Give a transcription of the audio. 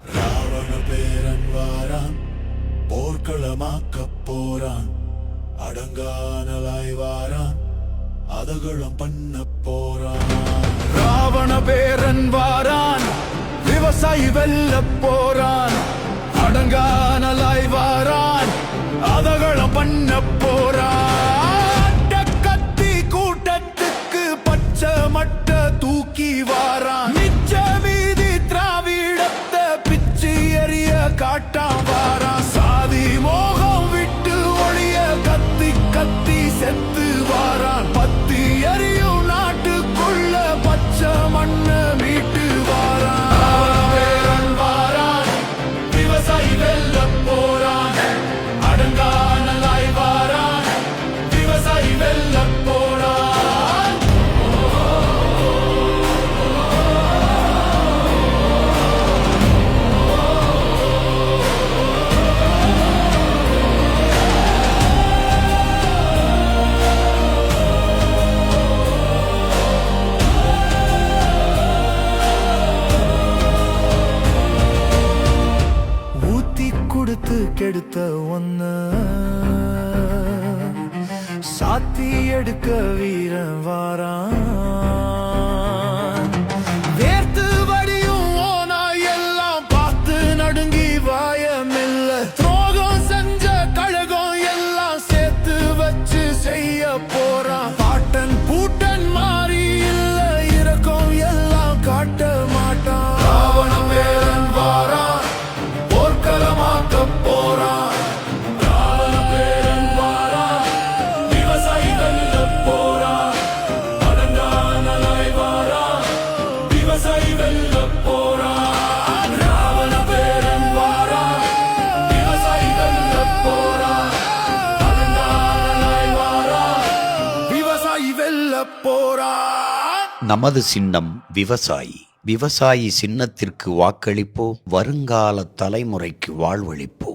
ராவண பேரன் வாரான், போர்க்களமாக்கப் போறான். அடங்கானலாய் வாரான், அதகளம் பண்ண போறான். ராவண பேரன் வாரான், விவசாயி வெல்ல போறான். அடங்கானலாய் வாரான், அதகளம் பண்ண போறான். கத்தி கூட்டத்துக்கு பச்சை மட்ட தூக்கி வாரான். மிச்ச மீதி திராவிடத்தை பிச்சு எறிய காட்டான் வாரான். சாதி மோகம் விட்டு ஒளிய கத்தி கத்தி செத்து வாரான். பத்தி எறியும் நாட்டுக்குள்ள பச்சை மண்ண மீட்டு வாரான். வாரான், விவசாயி வெல்ல போறான். அடங்கானலாய் வாரான், விவசாயி வெல்ல போறான். ஊத்தி கொடுத்து கெடுத்த ஒன்ன சாத்தி எடுக்க வீரன் வாரான். வேர்த்து வடியும் ஓனா எல்லாம் பார்த்து நடுங்கி வாயமில்ல. துரோகம் செஞ்ச கழகம் எல்லாம் சேர்த்து வச்சு செய்ய போறான். பாட்டன் பூட்டன் மாறி இல்ல, இரக்கம் எல்லாம் காட்ட மாட்டான். ராவண பேரன் வாரான், போர்க்களமாக்க போறான். ராவண பேரன் வாரான், விவசாயி வெல்ல போறான். அடங்கானலாய் வாரான், விவசாயி வெல்ல போறான். ராவண பேரன் வாரான், விவசாயி வெல்ல போறான். அடங்கானலாய் வாரான், விவசாயி வெல்ல போறான். நமது சின்னம் விவசாயி. விவசாயி சின்னத்திற்கு வாக்களிப்போம், வருங்கால தலைமுறைக்கு வாழ்வளிப்போம்.